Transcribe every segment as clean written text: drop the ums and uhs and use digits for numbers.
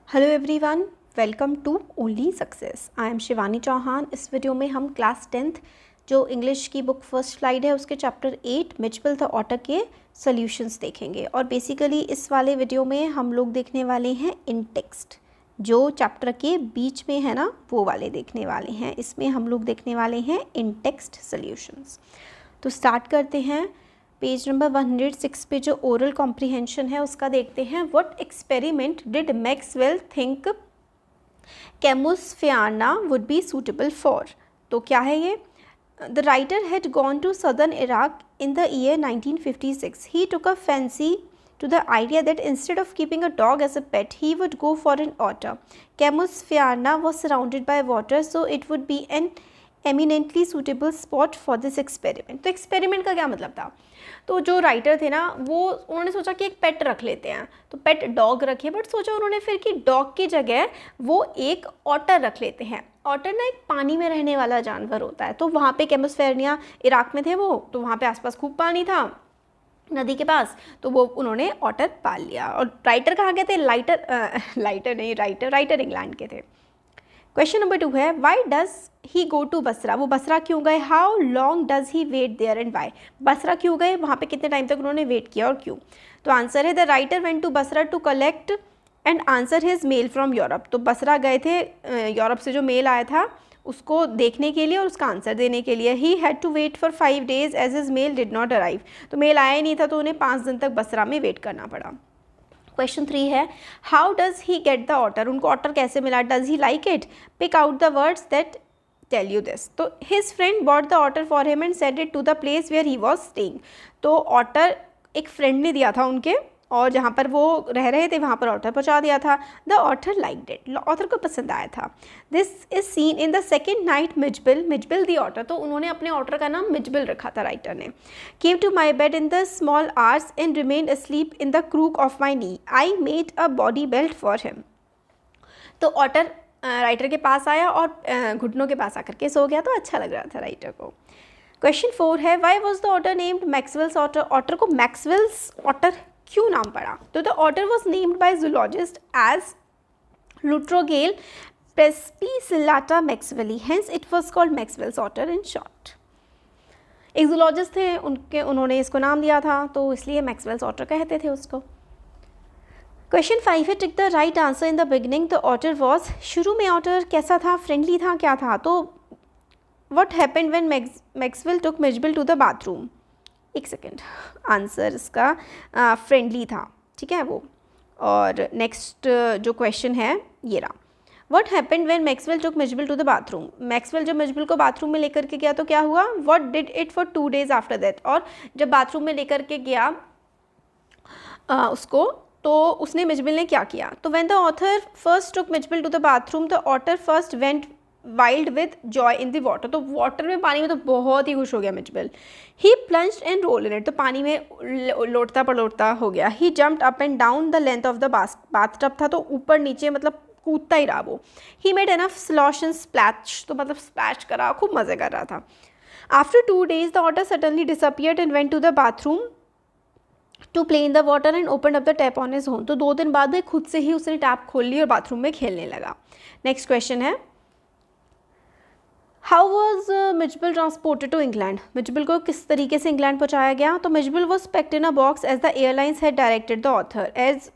Hello everyone, welcome to only success. I am Shivani Chauhan. इस video में हम क्लास 10th जो इंग्लिश की बुक फर्स्ट स्लाइड है उसके चैप्टर 8 मिचेल द ऑटर के सॉल्यूशंस देखेंगे। और बेसिकली इस वाले वीडियो में हम लोग देखने वाले हैं इन टेक्स्ट, जो चैप्टर के बीच में है ना वो वाले देखने वाले हैं। इसमें हम लोग देखने वाले हैं इन टेक्स्ट सॉल्यूशंस। तो स्टार्ट करते हैं। पेज नंबर 106 पे जो ओरल कॉम्प्रिहेंशन है उसका देखते हैं। What experiment did Maxwell think Camusfearna would be suitable for. तो क्या है ये? The writer had gone to southern Iraq in the year 1956. He took a fancy to the idea that instead of keeping a dog as a pet, he would go for an otter. Camusfiana was surrounded by water, so it would be an eminently suitable spot for this experiment. तो experiment का क्या मतलब था? तो जो writer थे ना वो उन्होंने सोचा कि एक पेट रख लेते हैं, तो पेट डॉग रखे, बट सोचा उन्होंने फिर कि डॉग की जगह वो एक ऑटर रख लेते हैं। ऑटर ना एक पानी में रहने वाला जानवर होता है। तो वहाँ पे कैमुसफेरनिया इराक में थे वो, तो वहाँ पे आसपास खूब पानी था नदी के पास, तो वो उन्होंने ऑटर पाल लिया। और राइटर कहाँ के थे? राइटर इंग्लैंड के थे। क्वेश्चन नंबर 2 है, why does he go to Basra. वो बसरा क्यों गए? How long does he wait there and why. Basra क्यों गए? वहाँ पे कितने टाइम तक उन्होंने वेट किया और क्यों? तो आंसर है, the writer went to Basra to collect and answer his mail from Europe. तो बसरा गए थे यूरोप से जो मेल आया था उसको देखने के लिए और उसका आंसर देने के लिए। He had to wait for 5 days as his mail did not arrive. तो मेल आया ही नहीं था तो उन्हें 5 दिन तक बसरा में वेट करना पड़ा। क्वेश्चन 3 है, how does he get the otter. उनको ऑटर कैसे मिला? Does he like it? Pick out the words that tell you this. तो his friend bought the otter for him and send it to the place where he was staying. तो otter एक friend ने दिया था उनके, और जहाँ पर वो रह रहे थे वहाँ पर ऑटर पहुँचा दिया था। The otter liked it. Otter को पसंद आया था। This is seen in the second night Mitchell the otter. तो उन्होंने अपने ऑटर का नाम मिचेल रखा था राइटर ने। Came to my bed in the small hours and remained asleep in the crook of my knee. I made a body belt for him. तो otter writer के पास आया और घुटनों के पास आकर के सो गया, तो अच्छा लग रहा था राइटर को। क्वेश्चन 4 है, why was the otter named Maxwell's otter. Otter को मैक्सवेल्स ऑटर क्यों नाम पड़ा? तो the otter was named by zoologist as Lutrogale perspicillata maxwelli, hence it was called Maxwell's otter in short. एक जूलॉजिस्ट थे उन्होंने इसको नाम दिया था, तो इसलिए मैक्सवेल्स ऑटर कहते थे उसको। क्वेश्चन 5 है, tick the right answer in the beginning. The otter was, शुरू में ऑटर कैसा था? फ्रेंडली था, क्या था? तो what happened when Maxwell took Mitchell to the bathroom. एक सेकेंड, आंसर इसका फ्रेंडली था, ठीक है वो। और नेक्स्ट जो क्वेश्चन है ये रहा, what happened when Maxwell took Mitchell to the bathroom. Maxwell जब मिचेल को बाथरूम में लेकर के गया तो क्या हुआ? What did it for 2 days after that. और जब बाथरूम में लेकर के गया उसको, तो उसने मिचेल ने क्या किया? तो when the author first took Mitchell to the bathroom the otter first went wild with joy in the water. तो वाटर में, पानी में तो बहुत ही खुश हो गया मिचेल। He plunged and roll in it. तो पानी में लोटता पलोटता हो गया। He jumped up and down the length of the bathtub था, तो ऊपर नीचे मतलब कूदता ही रहा वो। He made enough slosh and splash. तो मतलब स्प्लैश करा, खूब मजे कर रहा था। After 2 days the otter suddenly disappeared and went to the bathroom to play in the water and open up the tap on his home. तो 2 दिन बाद खुद से ही उसने टैप खोल ली और बाथरूम में खेलने लगा। नेक्स्ट क्वेश्चन है, how was Mitchell transported to England. Mitchell को किस तरीके से इंग्लैंड पहुंचाया गया? तो Mitchell was packed in a box as the airlines had directed the author. As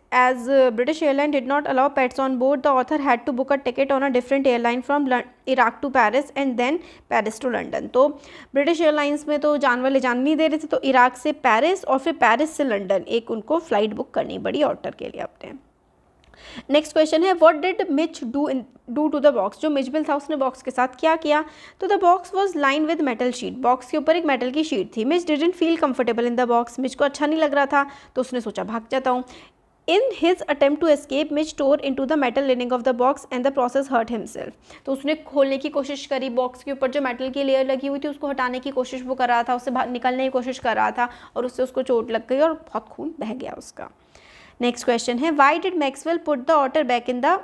British airline did not allow pets on board, the author had to book a ticket on a different airline from Iraq to Paris and then Paris to London. तो British airlines में तो जानवर ले जाने नहीं दे रहे थे, तो इराक से पेरिस और फिर पेरिस से लंडन एक उनको फ्लाइट बुक करनी पड़ी ऑटर के लिए अपने। नेक्स्ट क्वेश्चन है, what did Mitch do to the box. जो मिचेल था उसने बॉक्स के साथ क्या किया? तो the box was line with metal sheet. Box के ऊपर एक मेटल की शीट थी। Mitch didn't feel comfortable in the box. Mitch को अच्छा नहीं लग रहा था, तो उसने सोचा भाग जाता हूँ। In his attempt to escape Mitch tore into the metal lining of the box and the process hurt himself. तो उसने खोलने की कोशिश करी, बॉक्स के ऊपर जो मेटल की लेयर लगी हुई थी उसको हटाने की कोशिश वो कर रहा था, उससे निकलने की कोशिश कर रहा था, और उससे उसको चोट लग गई और बहुत खून बह गया उसका। नेक्स्ट क्वेश्चन है, why did Maxwell put the otter back in the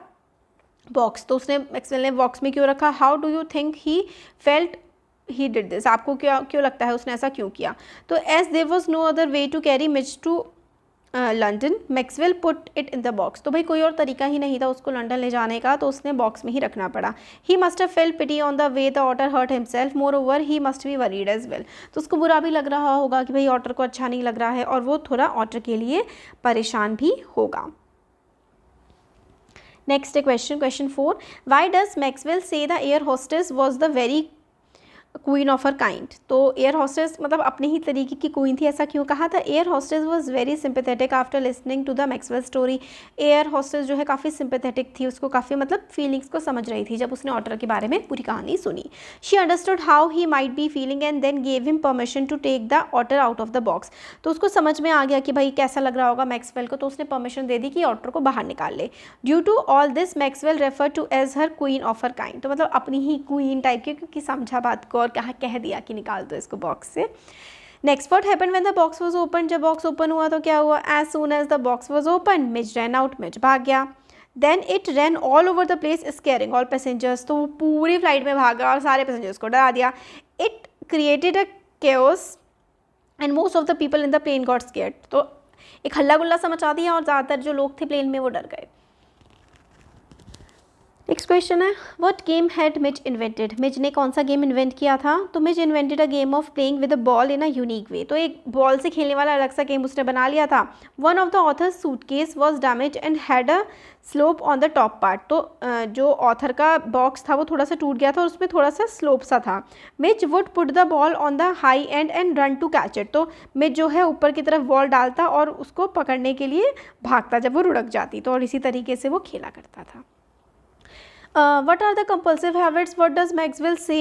box. तो उसने मैक्सवेल ने बॉक्स में क्यों रखा? How do you think he felt he did this. आपको क्यों लगता है उसने ऐसा क्यों किया? तो as there was no other way to carry Mitch to London, Maxwell put it in the box. तो भाई कोई और तरीका ही नहीं था उसको लंदन ले जाने का, तो उसने बॉक्स में ही रखना पड़ा। He must have felt pity on the way the otter hurt himself, more over he must be worried as well. तो उसको बुरा भी लग रहा होगा कि भाई ऑटर को अच्छा नहीं लग रहा है, और वो थोड़ा ऑटर के लिए परेशान भी होगा। Next question 4, why does Maxwell say the air hostess was the very queen of her kind. तो एयर हॉस्टेस मतलब अपने ही तरीके की क्वीन थी, ऐसा क्यों कहा था? Air hostess was very sympathetic after listening to the Maxwell story. Air hostess जो है काफ़ी सिंपैथेटिक थी, उसको काफ़ी मतलब फीलिंग्स को समझ रही थी जब उसने ऑटर के बारे में पूरी कहानी सुनी। She understood how he might be feeling and then gave him permission to take the otter out of the box. तो उसको समझ में आ गया कि भाई कैसा लग रहा होगा मैक्सवेल को, तो उसने परमिशन दे दी कि ऑटर को बाहर निकाल ले। Due to all this Maxwell refer to as her queen of her kind. तो मतलब अपनी ही क्वीन टाइप की, क्योंकि समझा बात को और कह दिया कि निकाल दो इसको बॉक्स से। Next what happened when the box was open. जब बॉक्स ओपन हुआ तो क्या हुआ? As soon as the box was open Mitch ran out, Mitch भाग गया। Then it ran all over the place scaring all passengers. तो वो पूरी फ्लाइट में भागा और सारे पैसेंजर्स को डरा दिया। It created a chaos and most of the people in the plane got scared. तो एक हल्ला गुल्ला सा मचा दिया और ज़्यादातर जो लोग थे प्लेन में वो डर गए। नेक्स्ट क्वेश्चन है, what game had Mitch invented. Mitch ने कौन सा गेम इन्वेंट किया था? तो Mitch invented a game of playing with a ball in a unique way. तो एक बॉल से खेलने वाला अलग सा गेम उसने बना लिया था। One of the author's suitcase was damage and had a slope on the top part. तो जो ऑथर का बॉक्स था वो थोड़ा सा टूट गया था और उसमें थोड़ा सा स्लोप सा था। Mitch would put the ball on the high end run to catch it. तो मिच जो है ऊपर की तरफ बॉल डालता और उसको पकड़ने के लिए भागता जब वो रुड़क जाती। तो और इसी तरीके से वो खेला करता था। What are the compulsive habits? What does Maxwell say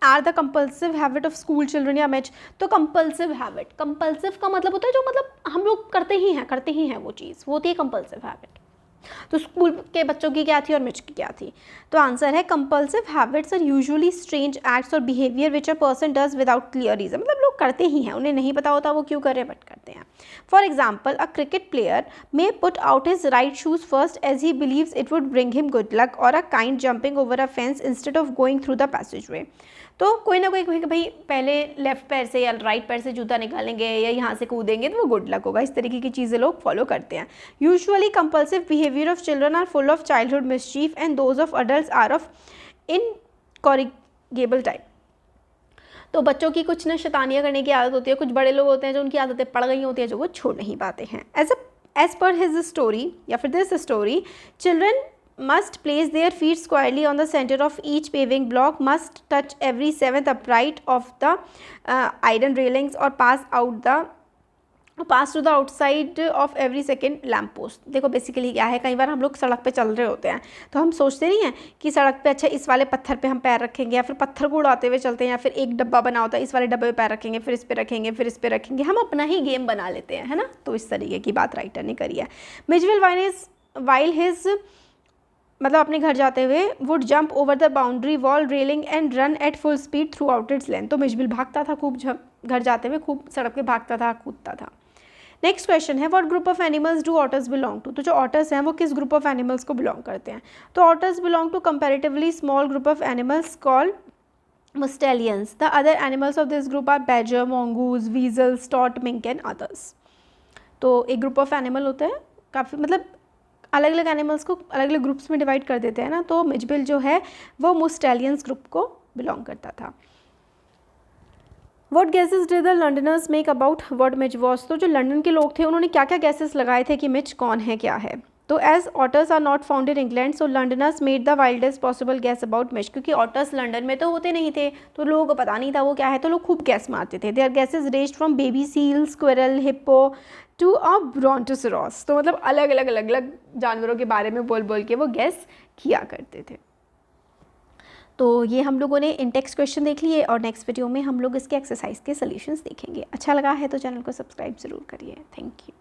are the compulsive habit of school children या मैच? तो compulsive habit, compulsive का मतलब होता है जो मतलब हम लोग करते ही हैं वो चीज़, वो होती है compulsive habit। तो स्कूल के बच्चों की क्या थी और मिच की क्या थी? तो आंसर है compulsive habits are usually strange acts और behaviour which a person does without clear reason. मतलब लोग करते ही हैं, उन्हें नहीं पता होता वो क्यों कर रहे हैं बट करते हैं। For example, a cricket player may put out his right shoes first as he believes it would bring him good luck और a kind jumping over a fence instead of going through the passage way. तो कोई ना कोई भाई पहले left पैर से या राइट पैर से जूता निकालेंगे या यहाँ से कूदेंगे तो वो गुड लक होगा। इस तरीके की चीज़ें लोग फॉलो करते हैं। Usually compulsive behaviour of children are full of childhood mischief and those of adults are of incorrigible type. तो बच्चों की कुछ ना शैतानियाँ करने की आदत होती है, कुछ बड़े लोग होते हैं जो उनकी आदतें पड़ गई होती हैं जो वो छोड़ नहीं पाते हैं। एज पर हिज स्टोरी या फिर this story, children must place their feet squarely on the center of each paving block, must touch every seventh upright of the iron railings or pass to the outside of every second lamp post। देखो basically क्या है, कई बार हम लोग सड़क पे चल रहे होते हैं तो हम सोचते नहीं हैं कि सड़क पे अच्छा इस वाले पत्थर पे हम पैर रखेंगे या फिर पत्थर को उड़ाते हुए चलते हैं, या फिर एक डब्बा बना होता है इस वाले डब्बे पे पैर रखेंगे फिर इस पे रखेंगे फिर इस पे रखेंगे, हम अपना ही गेम बना लेते हैं, है ना। तो इस तरीके की बात राइटर ने करी है। मिचवेल वाइल हिज मतलब अपने घर जाते हुए would jump over the boundary wall railing and run at full speed through out its length. तो मिचबिल भागता था खूब, घर जाते हुए खूब सड़क पे भागता था, कूदता था। नेक्स्ट क्वेश्चन है, what group of animals do otters belong to. तो जो ऑटर्स हैं वो किस ग्रुप ऑफ एनिमल्स को बिलोंग करते हैं? तो otters belong to comparatively small group of animals called mustellions. The other animals of this group are badger, mongoose, weasel, stork, mink and others. तो एक ग्रुप ऑफ एनिमल होते हैं, काफ़ी मतलब अलग अलग एनिमल्स को अलग अलग ग्रुप्स में डिवाइड कर देते हैं ना। तो मिचबिल जो है वो मुस्टेलियंस ग्रुप को बिलोंग करता था। What guesses did the Londoners make about what Mitch was? तो जो लंदन के लोग थे उन्होंने क्या क्या गैसेस लगाए थे कि मिच कौन है क्या है? तो as otters are not found in England so Londoners made the wildest possible guess about Mij. क्योंकि ऑटर्स लंदन में तो होते नहीं थे तो लोगों को पता नहीं था वो क्या है, तो लोग खूब गैस मारते थे। Their guesses ranged from baby seal, squirrel, hippo to a brontosaurus. तो मतलब अलग अलग जानवरों के बारे में बोल बोल के वो गैस किया करते थे। तो ये हम लोगों ने इन टेक्स्ट क्वेश्चन देख लिए और नेक्स्ट वीडियो में हम लोग इसके एक्सरसाइज के सॉल्यूशंस देखेंगे। अच्छा लगा है तो चैनल को सब्सक्राइब ज़रूर करिए। Thank you.